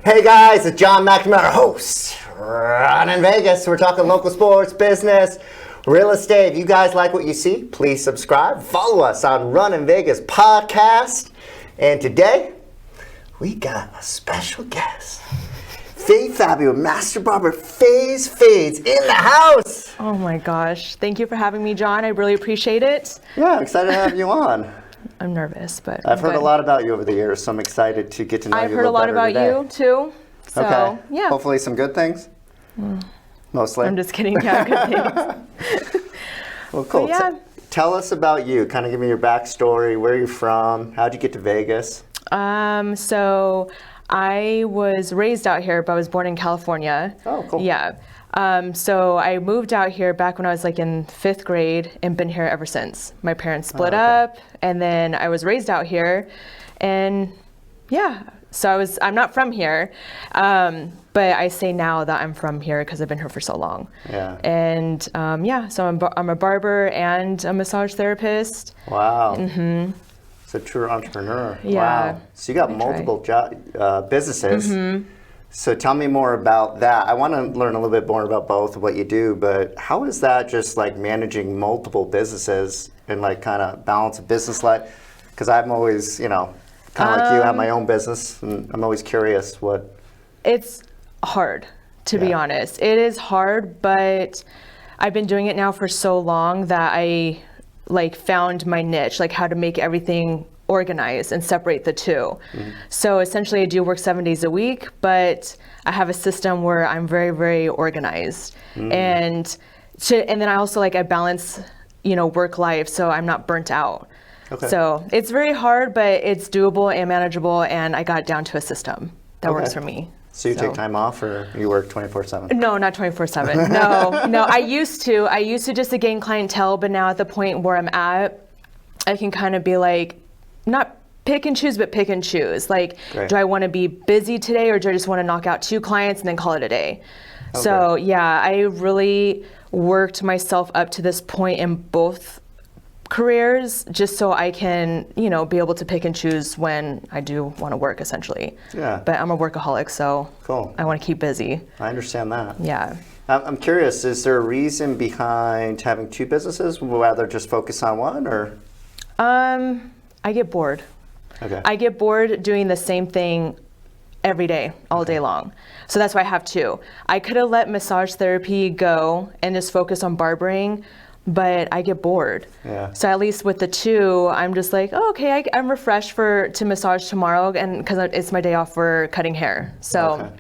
Hey guys, it's John McNamara, host, Run in Vegas. We're talking local sports, business, real estate. If you guys like what you see, please subscribe. Follow us on Run in Vegas podcast. And today, we got a special guest. Faye Fabio, Master Barber Faye's Fades in the house. Oh my gosh. Thank you for having me, John. I really appreciate it. Yeah, I'm excited to have you on. I'm nervous, but I've heard a lot about you over the years, so I'm excited to get to know you a little better today. I've heard a lot about you, too. So, okay. Yeah. Hopefully some good things? Mostly? I'm just kidding. Yeah, good things. Well, cool. But yeah. Tell us about you. Kind of give me your backstory. Where you're from? How'd you get to Vegas? So I was raised out here, but I was born in California. Oh, cool. Yeah. So I moved out here back when I was like in 5th grade and been here ever since. My parents split up, and then I was raised out here, and yeah. So I'm not from here, but I say now that I'm from here because I've been here for so long. Yeah. And so I'm a barber and a massage therapist. Wow. Mm-hmm. It's a true entrepreneur. Yeah. Wow. So you got multiple businesses. Mm-hmm. So tell me more about that. I want to learn a little bit more about both of what you do, but how is that just like managing multiple businesses and like kind of balance a business life? Because I'm always, kind of like you, have my own business, and I'm always curious what. It's hard, to be honest. It is hard, but I've been doing it now for so long that I like found my niche, like how to make everything organize and separate the two. Mm-hmm. So essentially I do work 7 days a week, but I have a system where I'm very, very organized. Mm-hmm. And then I also I balance, work life so I'm not burnt out. Okay. So it's very hard, but it's doable and manageable, and I got down to a system that works for me. So you take time off, or you work 24/7? No, not 24/7. No. I used to just to gain clientele, but now at the point where I'm at, I can kind of be like, not pick and choose, but pick and choose. Like, do I want to be busy today, or do I just want to knock out 2 clients and then call it a day? Okay. So yeah, I really worked myself up to this point in both careers just so I can, be able to pick and choose when I do want to work, essentially. Yeah. But I'm a workaholic, so I want to keep busy. I understand that. Yeah. I'm curious, is there a reason behind having 2 businesses? Would you rather just focus on one, or? I get bored. Okay. I get bored doing the same thing every day, all day long. So that's why I have 2. I could have let massage therapy go and just focus on barbering, but I get bored. Yeah. So at least with the 2, I'm just like, I'm refreshed to massage tomorrow, and because it's my day off for cutting hair. So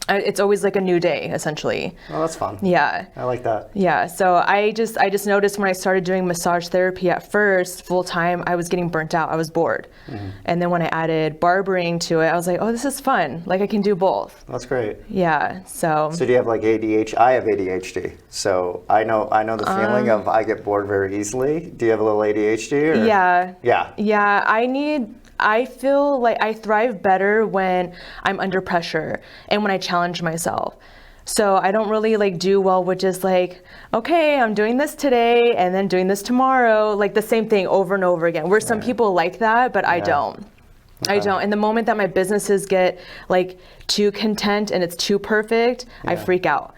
it's always like a new day, essentially. Oh, that's fun. Yeah. I like that. Yeah. So I just noticed when I started doing massage therapy at first, full time, I was getting burnt out. I was bored. Mm-hmm. And then when I added barbering to it, I was like, oh, this is fun. Like I can do both. That's great. Yeah. So do you have like ADHD? I have ADHD. So I know the feeling of I get bored very easily. Do you have a little ADHD? Or? Yeah. Yeah. Yeah. I feel like I thrive better when I'm under pressure and when I challenge myself. So I don't really do well with just okay, I'm doing this today and then doing this tomorrow, like the same thing over and over again. Where some people like that, but I don't. Okay. I don't. And the moment that my businesses get too content and it's too perfect, I freak out.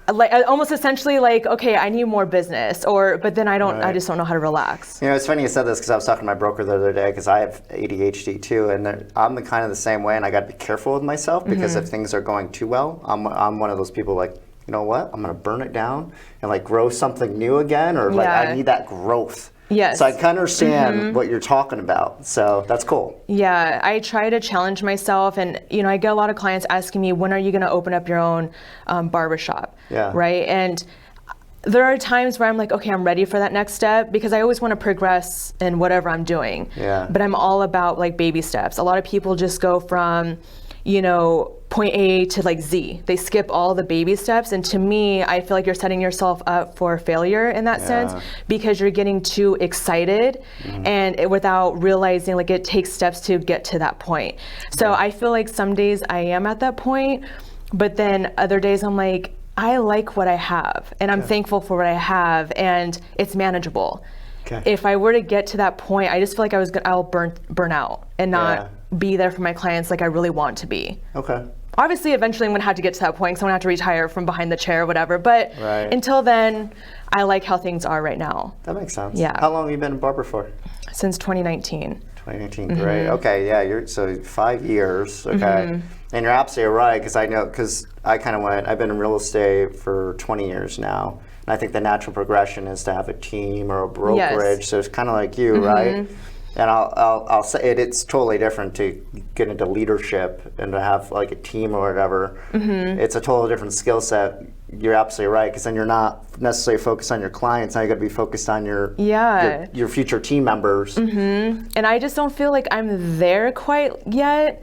Almost essentially okay, I need more business, but then I just don't know how to relax. It's funny you said this because I was talking to my broker the other day because I have ADHD too, and I'm the same way, and I got to be careful with myself because if things are going too well, I'm one of those people you know what, I'm going to burn it down and grow something new again, or I need that growth. Yes. So I kind of understand what you're talking about. So that's cool. Yeah, I try to challenge myself, and I get a lot of clients asking me, when are you going to open up your own barbershop? Yeah. Right. And there are times where I'm like, okay, I'm ready for that next step, because I always want to progress in whatever I'm doing. Yeah. But I'm all about baby steps. A lot of people just go from, point A to Z. They skip all the baby steps, and to me, I feel like you're setting yourself up for failure in that sense, because you're getting too excited and without realizing it takes steps to get to that point. So I feel like some days I am at that point, but then other days I'm like, I like what I have, and I'm thankful for what I have, and it's manageable. If I were to get to that point, I just feel like I'll burn out and not be there for my clients like I really want to be. Okay. obviously eventually I'm going to have to get to that point because I'm going to have to retire from behind the chair or whatever. But until then, I like how things are right now. That makes sense. Yeah. How long have you been a barber for? Since 2019. 2019, great. Okay, yeah, so 5 years, okay. And you're absolutely right, because I know, because I kind of I've been in real estate for 20 years now. And I think the natural progression is to have a team or a brokerage. So it's kind of like you, right? And I'll say it's totally different to get into leadership and to have like a team or whatever. It's a totally different skill set. You're absolutely right, because then you're not necessarily focused on your clients. Now you got to be focused on your future team members. And I just don't feel like I'm there quite yet,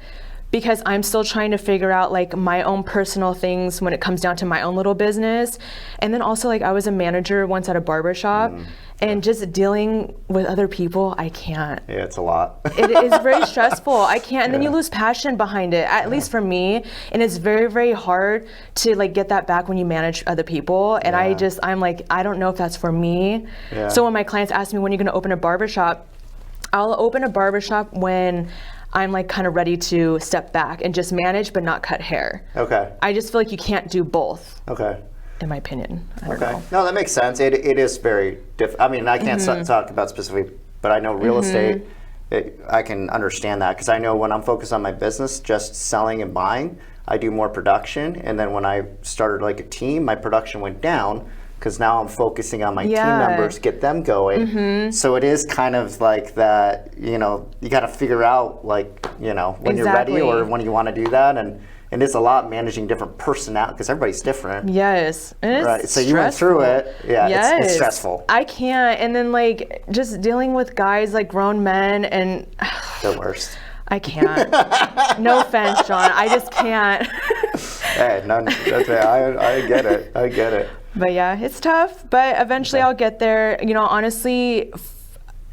because I'm still trying to figure out like my own personal things when it comes down to my own little business. And then also, like, I was a manager once at a barber shop, and just dealing with other people, I can't. Yeah, it's a lot. It is very stressful. I can't, and then you lose passion behind it, at least for me. And it's very, very hard to like get that back when you manage other people. And I'm like, I don't know if that's for me. So when my clients ask me, when are you gonna open a barbershop? I'll open a barbershop when I'm like kind of ready to step back and just manage but not cut hair. Okay. I just feel like you can't do both. Okay. In my opinion. I don't know. No, that makes sense. It is very different. I mean, I can't talk about specifically, but I know real estate, I can understand that, because I know when I'm focused on my business, just selling and buying, I do more production. And then when I started like a team, my production went down, because now I'm focusing on my team members, get them going. So it is kind of like that, you know, you got to figure out like, you know, when you're ready or when you want to do that. And it's a lot managing different personality, because everybody's different. Yes. And it's right. So you went through it. Yeah, it's stressful. I can't. And then like just dealing with guys, like grown men, and the worst. I can't. No offense, John. I just can't. Hey, no, that's right. I get it. I get it. But yeah, it's tough, but eventually I'll get there. You know, honestly,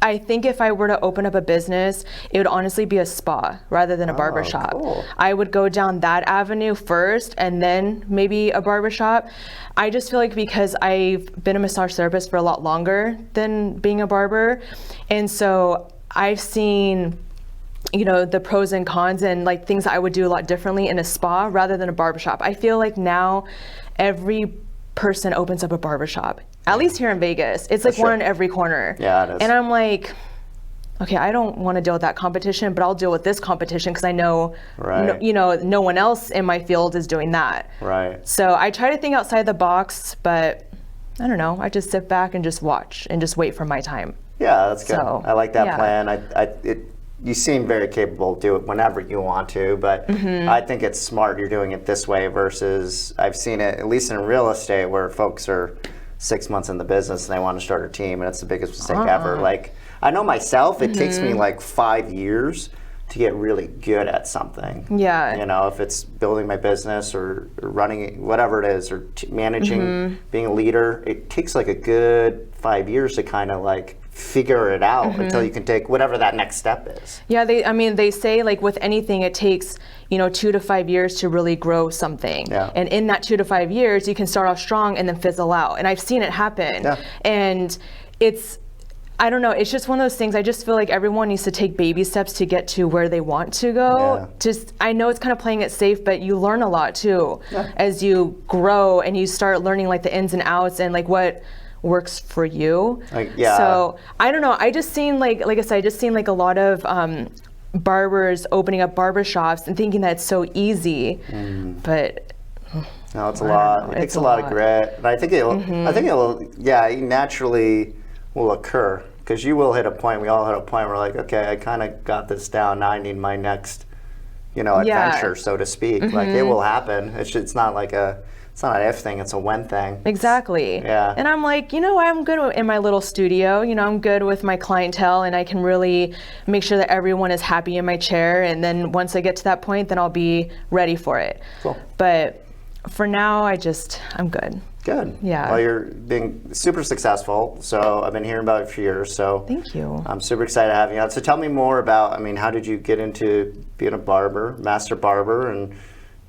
I think if I were to open up a business, it would honestly be a spa rather than a barbershop. Cool. I would go down that avenue first and then maybe a barbershop. I just feel like, because I've been a massage therapist for a lot longer than being a barber, and so I've seen, you know, the pros and cons and like things that I would do a lot differently in a spa rather than a barbershop. I feel like now every person opens up a barbershop, at least here in Vegas. It's like one on every corner. Yeah, it is. And I'm like, okay, I don't want to deal with that competition, but I'll deal with this competition, because I know, no one else in my field is doing that. Right. So I try to think outside the box, but I don't know. I just sit back and just watch and just wait for my time. Yeah, that's good. So, I like that plan. You seem very capable to do it whenever you want to, but I think it's smart you're doing it this way versus, I've seen it, at least in real estate, where folks are 6 months in the business and they want to start a team, and it's the biggest mistake ever. Like, I know myself, it takes me like 5 years to get really good at something. Yeah. You know, if it's building my business or running, whatever it is, or managing, being a leader, it takes like a good 5 years to kind of like figure it out until you can take whatever that next step is. Yeah, they say like with anything, it takes, 2 to 5 years to really grow something. Yeah. And in that 2 to 5 years, you can start off strong and then fizzle out. And I've seen it happen. Yeah. And I don't know, it's just one of those things. I just feel like everyone needs to take baby steps to get to where they want to go. Yeah. I know it's kind of playing it safe, but you learn a lot too as you grow and you start learning like the ins and outs and like what works for you. So I don't know. I just seen like I said, I just seen like a lot of barbers opening up barbershops and thinking that it's so easy, but no, it's a lot. It takes a lot of grit, and I think it'll. Naturally will occur, because you will hit a point. We all hit a point where like, okay, I kind of got this down. Now I need my next, adventure, so to speak. Like it will happen. It's not like it's not an if thing, it's a when thing. Exactly. Yeah. And I'm like, I'm good in my little studio. I'm good with my clientele, and I can really make sure that everyone is happy in my chair. And then once I get to that point, then I'll be ready for it. Cool. But for now, I'm good. Good. Yeah. Well, you're being super successful. So I've been hearing about it for years. So thank you. I'm super excited to have you on. So tell me more about, how did you get into being a barber, master barber, and,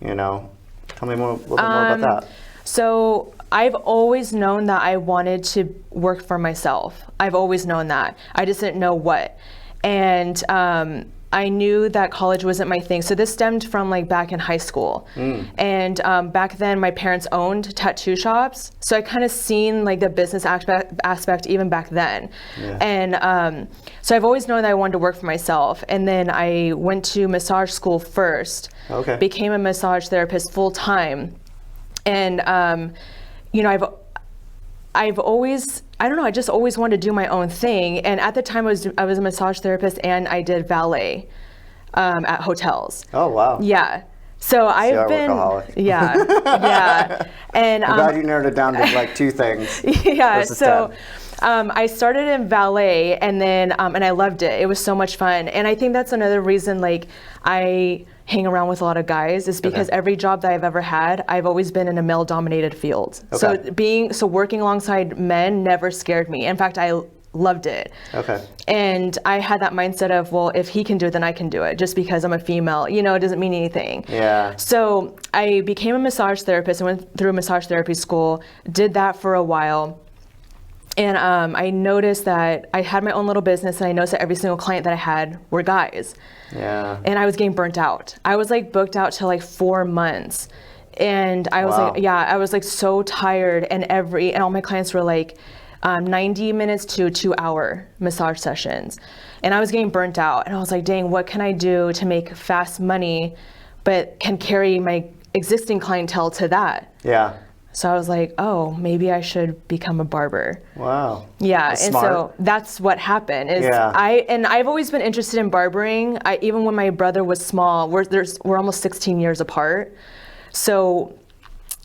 tell me a little bit more about that. So I've always known that I wanted to work for myself. I've always known that. I just didn't know what. And I knew that college wasn't my thing. So this stemmed from like back in high school. And back then my parents owned tattoo shops. So I kind of seen like the business aspect even back then. And so I've always known that I wanted to work for myself. And then I went to massage school first, became a massage therapist full time. And, you know, I've always, I don't know, I just always wanted to do my own thing. And at the time I was a massage therapist and I did valet at hotels. Oh, wow. Yeah. So I've been, yeah. And I'm glad you narrowed it down to like 2 things. Yeah. So I started in valet and then, and I loved it. It was so much fun. And I think that's another reason, like, I hang around with a lot of guys is because every job that I've ever had, I've always been in a male-dominated field. So working alongside men never scared me. In fact, I loved it. And I had that mindset of, well, if he can do it, then I can do it. Just because I'm a female, you know, it doesn't mean anything. So I became a massage therapist. I went through massage therapy school, did that for a while. And I noticed that I had my own little business, and I noticed that every single client that I had were guys. And I was getting burnt out. I was like booked out to like 4 months. And I was like, I was like so tired, and all my clients were like 90 minutes to 2-hour massage sessions. And I was getting burnt out, and I was like, dang, what can I do to make fast money, but can carry my existing clientele to that? So I was like, oh, maybe I should become a barber. Wow. Yeah, That's and smart. so that's what happened. I've always been interested in barbering. Even when my brother was small, we're almost 16 years apart. So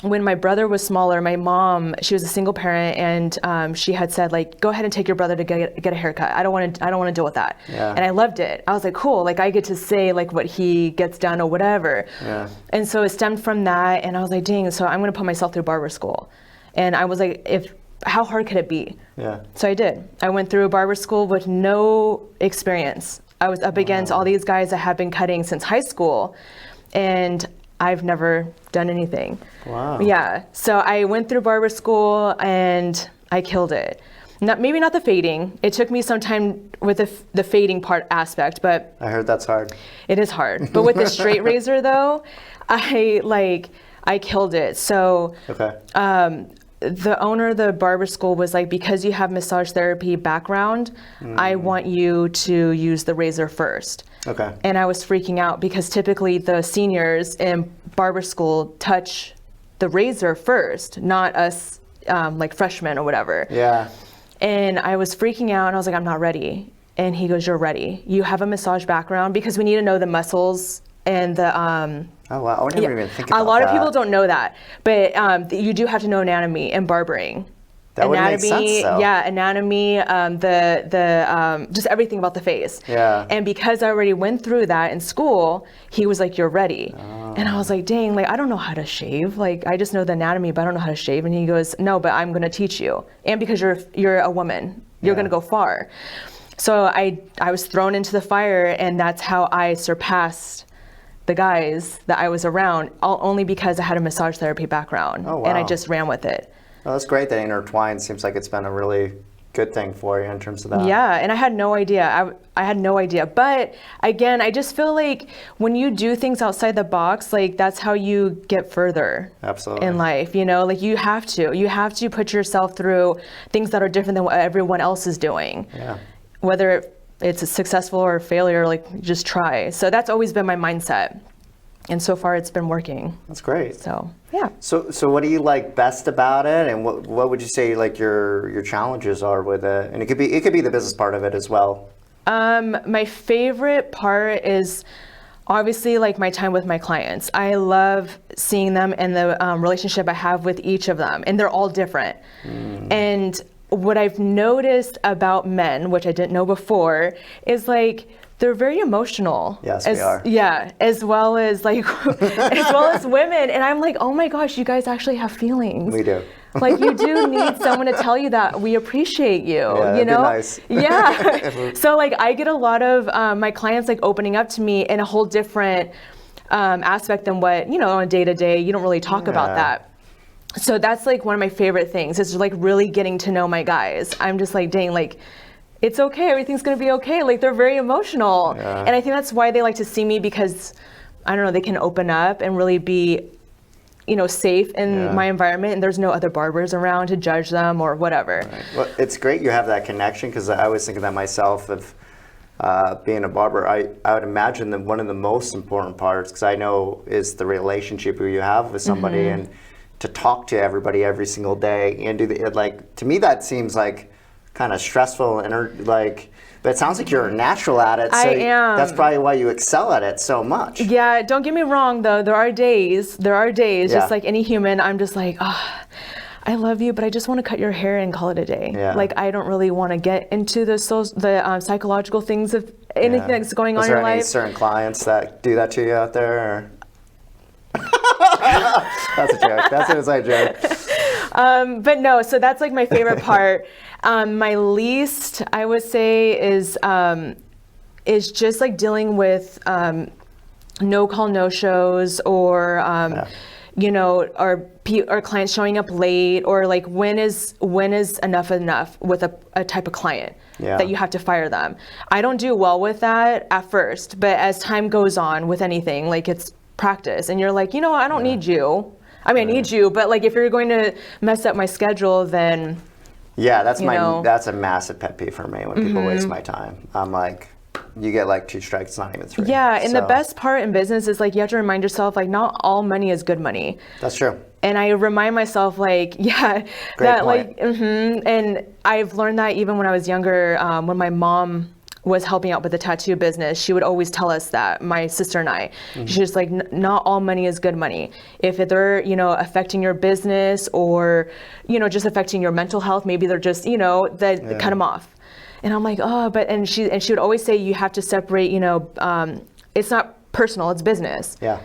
when my brother was smaller, my mom, she was a single parent, and she had said, like, go ahead and take your brother to get a haircut. I don't want to deal with that. And I loved it. I was like, cool, like I get to say like what he gets done or whatever. And so it stemmed from that, and I was like, dang, so I'm gonna put myself through barber school. And I was like, how hard could it be? So I did. I went through a barber school with no experience. I was up against all these guys that have been cutting since high school, and I've never done anything. Yeah, so I went through barber school and I killed it. Maybe not the fading. It took me some time with the fading part aspect, but I heard that's hard. It is hard. But with the straight razor though, I killed it. So the owner of the barber school was like, because you have massage therapy background, I want you to use the razor first. And I was freaking out because typically the seniors in barber school touch the razor first, not us like freshmen or whatever. And I was freaking out, and I was like, I'm not ready. And he goes, you're ready. You have a massage background, because we need to know the muscles and the oh wow, I didn't even think about that. A lot of people don't know that, but you do have to know anatomy and barbering. That would make sense, though. Yeah, anatomy, just everything about the face. And because I already went through that in school, he was like, you're ready. And I was like, dang, like I don't know how to shave. Like I just know the anatomy, but I don't know how to shave. And he goes, no, but I'm gonna teach you. And because you're a woman, you're gonna go far. So I was thrown into the fire, and that's how I surpassed the guys that I was around, only because I had a massage therapy background. And I just ran with it. Well, that's great that intertwined. Seems like it's been a really good thing for you in terms of that. Yeah, and I had no idea. I had no idea. But again, I just feel like when you do things outside the box, like that's how you get further in life, you know? Like you have to put yourself through things that are different than what everyone else is doing. Whether it's a successful or a failure, like just try. So that's always been my mindset. And so far it's been working. That's great. So, yeah. So what do you like best about it, and what would you say like your challenges are with it? And it could be the business part of it as well. My favorite part is obviously like my time with my clients. I love seeing them and the relationship I have with each of them, and they're all different. And what I've noticed about men, which I didn't know before, is like they're very emotional. Yes, we are. Yeah, as well as like, as well as women. And I'm like, oh my gosh, you guys actually have feelings. We do. Like you do need someone to tell you that we appreciate you, you know? Nice. Yeah. So like I get a lot of my clients like opening up to me in a whole different aspect than what, you know, on a day-to-day, you don't really talk about that. So that's like one of my favorite things is like really getting to know my guys. I'm just like, dang, like, it's okay, everything's gonna be okay. Like, they're very emotional. Yeah. And I think that's why they like to see me, because, I don't know, they can open up and really be, you know, safe in my environment, and there's no other barbers around to judge them or whatever. Right. Well, it's great you have that connection, because I was thinking that myself of being a barber. I would imagine that one of the most important parts, because I know, is the relationship you have with somebody, and to talk to everybody every single day and do like, to me that seems like kind of stressful and like, but it sounds like you're natural at it, so I am. that's probably why you excel at it so much. Yeah, don't get me wrong though, there are days, just like any human, I'm just like, I love you, but I just want to cut your hair and call it a day. Yeah. Like, I don't really want to get into the psychological things of anything that's going on in your life. Is there any certain clients that do that to you out there? Or? That's a joke. That's an inside joke. But no, so that's like my favorite part. My least, I would say, is just like dealing with no call, no shows, or you know, or clients showing up late, or like when is enough with a type of client that you have to fire them. I don't do well with that at first, but as time goes on with anything, like, it's practice, and you're like, you know what, I don't need you. I mean, I need you, but like, if you're going to mess up my schedule, then that's a massive pet peeve for me, when people waste my time. I'm like, you get like 2 strikes, not even 3. Yeah, and the best part in business is, like, you have to remind yourself, like, not all money is good money. That's true. And I remind myself, like, Great that point. like, and I've learned that even when I was younger, when my mom was helping out with the tattoo business, she would always tell us that, my sister and I, she's just like, not all money is good money. If they're, you know, affecting your business, or, you know, just affecting your mental health, maybe they're just, you know, they cut them off. And I'm like, and she would always say, you have to separate, you know, it's not personal, it's business. Yeah.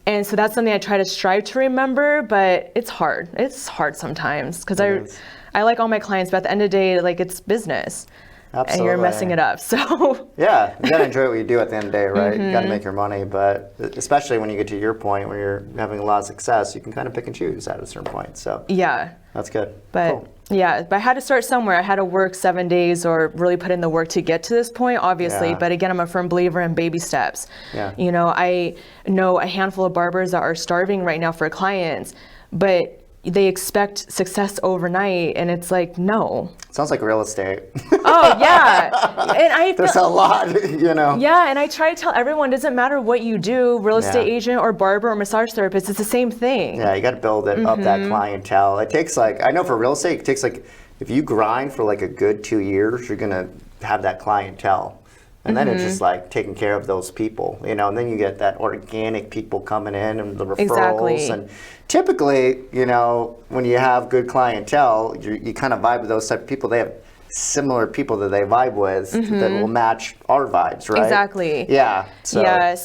And so that's something I try to strive to remember, but it's hard. It's hard sometimes, because I like all my clients, but at the end of the day, like, it's business. Absolutely. And you're messing it up, so. Yeah, you gotta enjoy what you do at the end of the day, right? You gotta make your money, but especially when you get to your point where you're having a lot of success, you can kind of pick and choose at a certain point, so. Yeah. That's good. But cool. but I had to start somewhere. I had to work 7 days, or really put in the work to get to this point, obviously. But again, I'm a firm believer in baby steps. Yeah. You know, I know a handful of barbers that are starving right now for clients, but they expect success overnight, and it's like, no. Sounds like real estate. Oh, yeah. And There's a lot, you know. Yeah, and I try to tell everyone, it doesn't matter what you do, real estate agent or barber or massage therapist, it's the same thing. Yeah, you got to build it up, that clientele. It takes, like, I know for real estate, it takes, like, if you grind for like a good 2 years, you're going to have that clientele. And then it's just like taking care of those people, you know, and then you get that organic people coming in, and the referrals. Exactly. And typically, you know, when you have good clientele, you kind of vibe with those type of people. They have similar people that they vibe with that will match our vibes, right? Exactly. Yeah. So,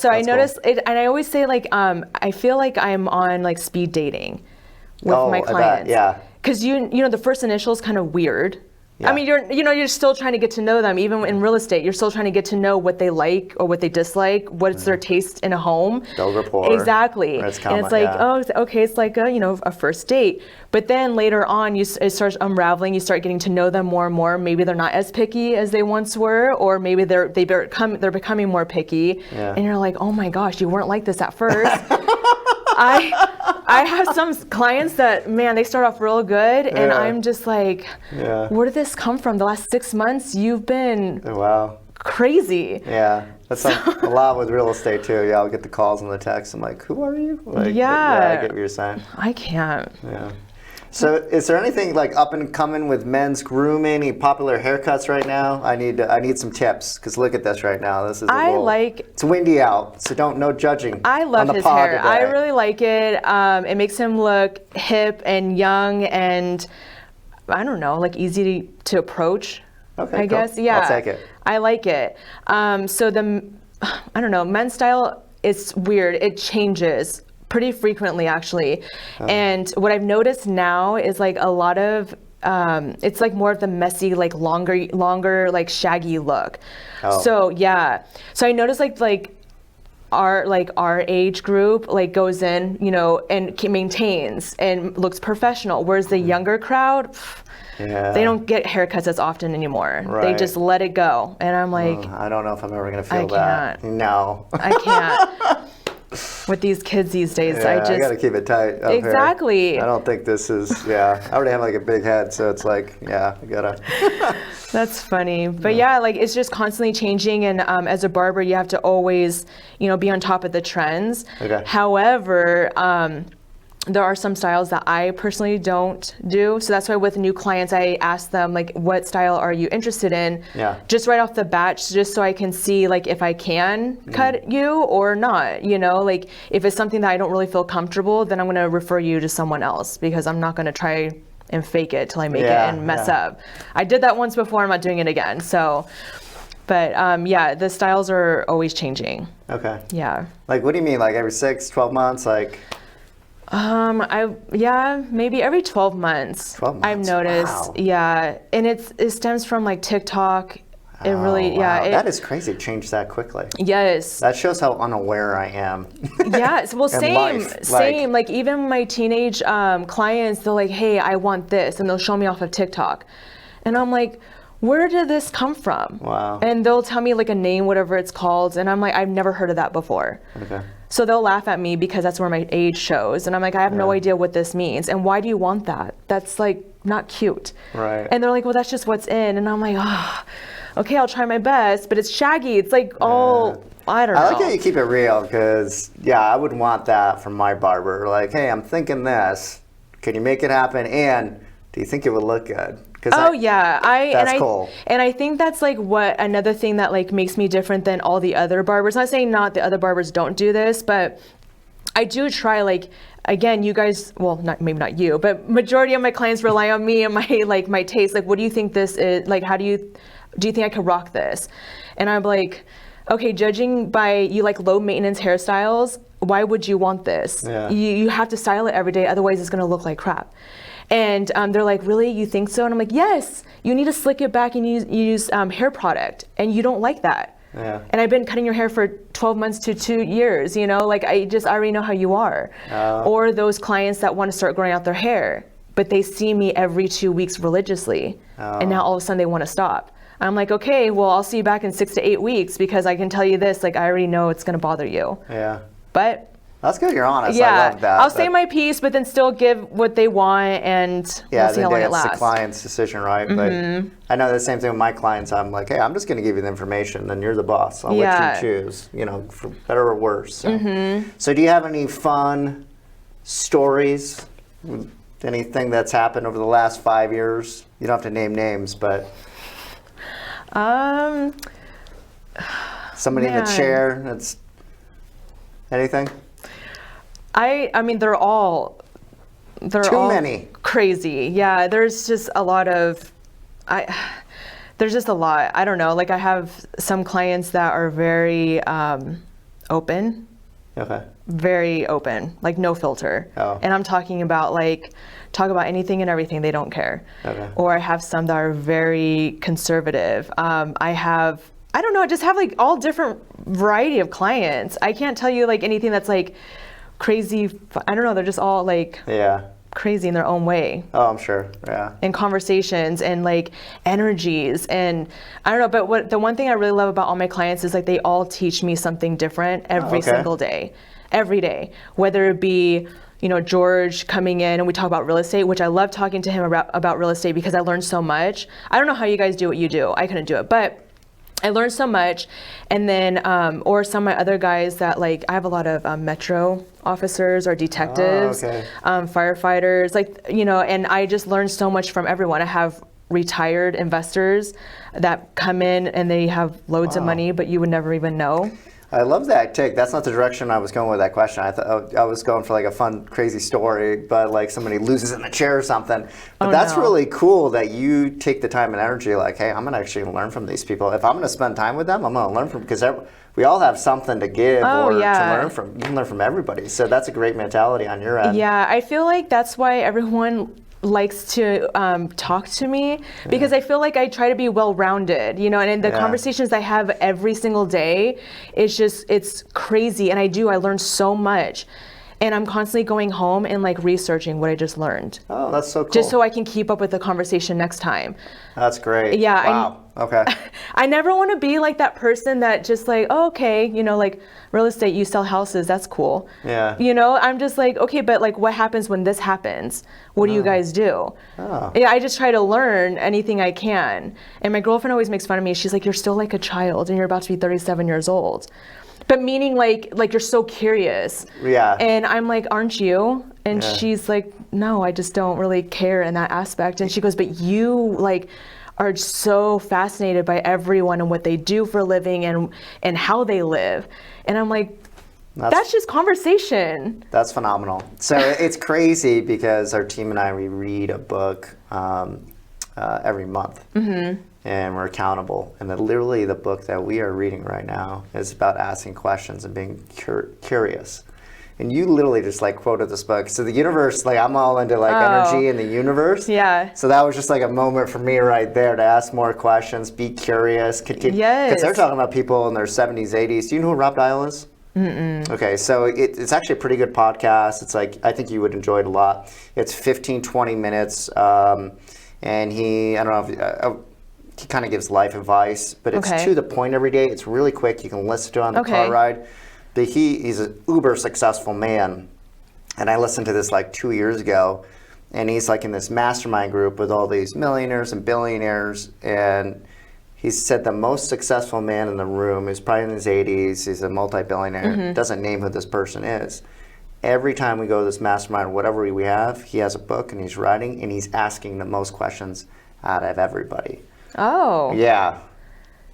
I noticed it, and I always say, like, I feel like I'm on like speed dating with my clients. Yeah. Because you know, the first initial is kind of weird. Yeah. I mean, you're still trying to get to know them. Even in real estate, you're still trying to get to know what they like or what they dislike, what's their taste in a home. Build rapport. Exactly. And it's like, oh, okay, it's like a first date. But then later on, it starts unraveling. You start getting to know them more and more. Maybe they're not as picky as they once were, or maybe they're becoming more picky. Yeah. And you're like, oh my gosh, you weren't like this at first. I have some clients that, man, they start off real good, and I'm just like, where did this come from? The last 6 months, you've been crazy. Yeah, that's a lot with real estate too. Yeah, I'll get the calls and the texts. I'm like, who are you? Like, I get what you're saying. I can't. Yeah. So is there anything like up and coming with men's grooming, any popular haircuts right now? I need some tips, because look at this right now. This is it's windy out, so no judging. I love his hair. Today. I really like it. It makes him look hip and young, and I don't know, like easy to approach. Okay, I guess. Yeah. I'll take it. I like it. So I don't know, men's style is weird. It changes pretty frequently, actually. And what I've noticed now is like a lot of it's like more of the messy, like longer like shaggy look. So I noticed like our age group like goes in, you know, and maintains and looks professional, whereas the younger crowd, they don't get haircuts as often anymore. Right. They just let it go, and I'm like, I don't know if I'm ever gonna feel that. Can't. No, I can't. With these kids these days, I gotta keep it tight. Up exactly. Here. I don't think this is. I already have like a big head, so it's like, I gotta. That's funny, but like it's just constantly changing, and as a barber, you have to always, you know, be on top of the trends. Okay. However, there are some styles that I personally don't do, so that's why with new clients, I ask them like, what style are you interested in? Just right off the bat, just so I can see like if I can cut you or not. You know, like if it's something that I don't really feel comfortable, then I'm gonna refer you to someone else, because I'm not gonna try and fake it till I make it and mess up. I did that once before, I'm not doing it again. So, but the styles are always changing. Okay. Yeah. Like, what do you mean? Like every 6-12 months? Like. Maybe every 12 months. 12 months. I've noticed. Wow. And it stems from like TikTok. It really, wow. That is crazy. It changed that quickly. Yes. That shows how unaware I am. Yes. Well, same. Life. Like even my teenage clients, they're like, "Hey, I want this," and they'll show me off of TikTok, and I'm like, where did this come from? Wow. And they'll tell me like a name, whatever it's called, and I'm like, I've never heard of that before. Okay. So they'll laugh at me because that's where my age shows. And I'm like, I have no idea what this means. And why do you want that? That's like not cute. Right. And they're like, well, that's just what's in. And I'm like, okay, I'll try my best. But it's shaggy. It's like all, I don't know. I like how you keep it real, because, I would want that from my barber. Like, hey, I'm thinking this. Can you make it happen? And do you think it would look good? That's cool. And I think that's like another thing that like makes me different than all the other barbers. Not saying the other barbers don't do this, but I do try, like, again, you guys, well, maybe not you, but majority of my clients rely on me and my taste. Like, what do you think this is? Like, do you think I could rock this? And I'm like, okay, judging by you like low maintenance hairstyles, why would you want this? You have to style it every day, otherwise it's gonna look like crap. And they're like, really, you think so? And I'm like, yes, you need to slick it back and use hair product, and you don't like that. And I've been cutting your hair for 12 months to 2 years, you know, like I already know how you are. Or those clients that want to start growing out their hair, but they see me every 2 weeks religiously, and now all of a sudden they want to stop. I'm like, okay, well, I'll see you back in 6 to 8 weeks, because I can tell you this, like, I already know it's going to bother you. But that's good. You're honest. I love that. I'll say my piece, but then still give what they want, and we'll see how long it lasts. It's the client's decision, right? But I know the same thing with my clients. I'm like, hey, I'm just going to give you the information, then you're the boss. I'll let you choose, you know, for better or worse. So do you have any fun stories? Anything that's happened over the last 5 years? You don't have to name names, but somebody in the chair. That's anything. I mean, they're all too many. Crazy. Yeah, there's just a lot of, there's just a lot. I don't know. Like, I have some clients that are very open. Okay. Very open, like no filter. And I'm talking about talk about anything and everything. They don't care. Okay. Or I have some that are very conservative. I don't know, I just have like all different variety of clients. I can't tell you like anything that's like crazy. I don't know, they're just all like crazy in their own way. Oh, I'm sure. And conversations and like energies, and I don't know, but the one thing I really love about all my clients is like they all teach me something different every single day. Every day. Whether it be, you know, George coming in and we talk about real estate, which I love talking to him about real estate because I learned so much. I don't know how you guys do what you do. I couldn't do it, but I learned so much. And then, or some of my other guys that like, I have a lot of metro officers or detectives, firefighters, like, you know, and I just learned so much from everyone. I have retired investors that come in and they have loads of money, but you would never even know. I love that take. That's not the direction I was going with that question. I thought I was going for like a fun, crazy story, but like somebody loses in a chair or something. But that's really cool that you take the time and energy. Like, hey, I'm gonna actually learn from these people. If I'm gonna spend time with them, I'm gonna learn from, because we all have something to give or to learn from. You can learn from everybody. So that's a great mentality on your end. Yeah, I feel like that's why everyone likes to talk to me because I feel like I try to be well-rounded, you know, and in the conversations I have every single day, it's crazy. And I learn so much. And I'm constantly going home and like researching what I just learned. Oh, that's so cool. Just so I can keep up with the conversation next time. That's great. Yeah. Wow. Okay. I never want to be like that person that just like, oh, okay, you know, like real estate, you sell houses, that's cool. Yeah. You know, I'm just like, okay, but like what happens when this happens? What do you guys do? Oh. Yeah, I just try to learn anything I can. And my girlfriend always makes fun of me. She's like, you're still like a child and you're about to be 37 years old. But meaning like you're so curious. Yeah. And I'm like, aren't you? And she's like, no, I just don't really care in that aspect. And she goes, but you like are so fascinated by everyone and what they do for a living and how they live. And I'm like, that's just conversation. That's phenomenal. So it's crazy because our team and I, we read a book every month. Mm-hmm. And we're accountable. And literally the book that we are reading right now is about asking questions and being curious. And you literally just like quoted this book. So the universe, like I'm all into like energy in the universe. Yeah. So that was just like a moment for me right there to ask more questions, be curious, continue. Yes. Because they're talking about people in their 70s, 80s. Do you know who Rob Dial is? Mm-mm. Okay, so it's actually a pretty good podcast. It's like, I think you would enjoy it a lot. It's 15, 20 minutes. And he, I don't know if, he kind of gives life advice, but it's to the point every day. It's really quick. You can listen to it on the car ride. But he's an uber successful man. And I listened to this like 2 years ago. And he's like in this mastermind group with all these millionaires and billionaires. And he said the most successful man in the room is probably in his 80s. He's a multi-billionaire. Doesn't name who this person is. Every time we go to this mastermind, whatever we have, he has a book and he's writing and he's asking the most questions out of everybody. Oh. Yeah.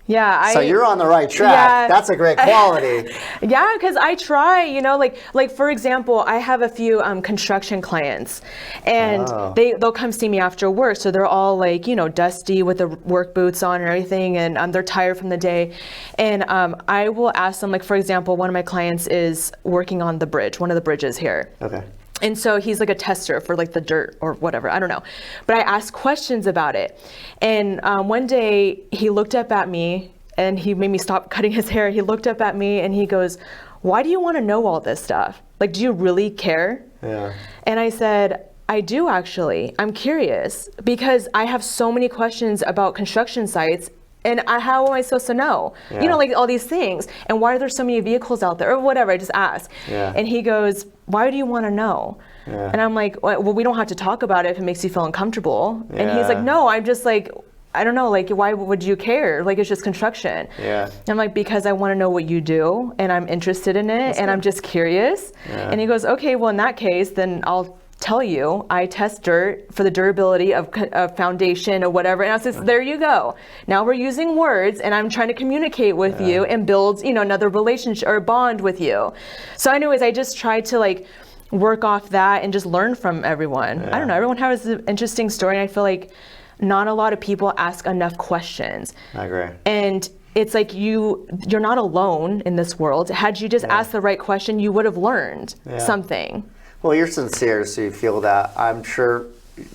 Yeah. So you're on the right track. Yeah. That's a great quality. Yeah, because I try, you know, like for example, I have a few construction clients, and they'll come see me after work. So they're all like, you know, dusty with the work boots on and everything, and they're tired from the day. And I will ask them, like for example, one of my clients is working on the bridge, one of the bridges here. Okay. And so he's like a tester for like the dirt or whatever, I don't know. But I asked questions about it. And one day he looked up at me and he made me stop cutting his hair. He looked up at me and he goes, why do you want to know all this stuff? Like, do you really care? Yeah. And I said, I do actually. I'm curious because I have so many questions about construction sites. And how am I supposed to know? Yeah. You know, like all these things. And why are there so many vehicles out there? Or whatever, I just asked. Yeah. And he goes, why do you want to know? Yeah. And I'm like, well, we don't have to talk about it if it makes you feel uncomfortable. Yeah. And he's like, no, I'm just like, I don't know, like, why would you care? Like, it's just construction. Yeah. And I'm like, because I want to know what you do, and I'm interested in it, and I'm just curious. Yeah. And he goes, okay, well, in that case, then I'll tell you, I test dirt for the durability of foundation or whatever. And I said, there you go. Now we're using words and I'm trying to communicate with you and build, you know, another relationship or bond with you. So anyways, I just tried to like work off that and just learn from everyone. I don't know, everyone has an interesting story. And I feel like not a lot of people ask enough questions. I agree. And it's like you're not alone in this world. Had you just asked the right question, you would have learned something. Well, you're sincere, so you feel that. I'm sure,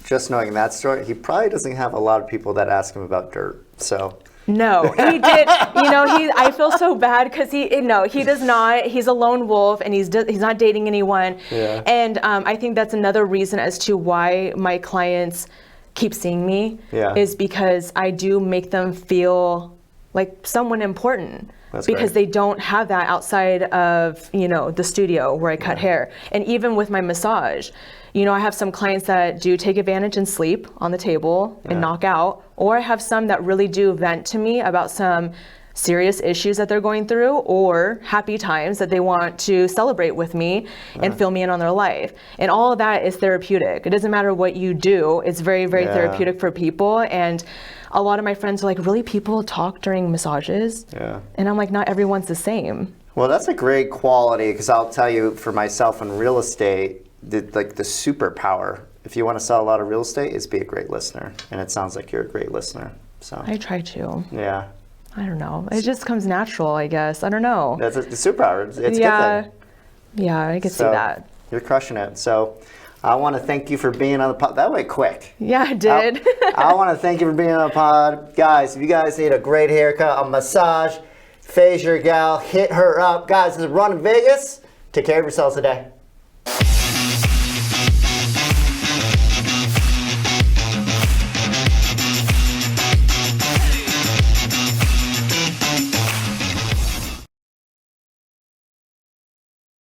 just knowing that story, he probably doesn't have a lot of people that ask him about dirt. So. No, he did. You know, I feel so bad because he does not. He's a lone wolf, and he's not dating anyone. Yeah. And I think that's another reason as to why my clients keep seeing me. Yeah. Is because I do make them feel like someone important. That's because great. They don't have that outside of, you know, the studio where I cut hair. And even with my massage, you know, I have some clients that do take advantage and sleep on the table and knock out, or I have some that really do vent to me about some serious issues that they're going through or happy times that they want to celebrate with me and fill me in on their life. And all of that is therapeutic. It doesn't matter what you do. It's very, very therapeutic for people. And a lot of my friends are like, really, people talk during massages? Yeah. And I'm like, not everyone's the same. Well, that's a great quality, because I'll tell you, for myself in real estate, the superpower, if you want to sell a lot of real estate, is be a great listener. And it sounds like you're a great listener. So I try to. Yeah. I don't know. It just comes natural, I guess. I don't know. That's a superpower. It's a good thing. Yeah, I can see that. You're crushing it. So I want to thank you for being on the pod. That went quick. Yeah, I did. I want to thank you for being on the pod. Guys, if you guys need a great haircut, a massage, Faye's your gal, hit her up. Guys, this is Run in Vegas. Take care of yourselves today.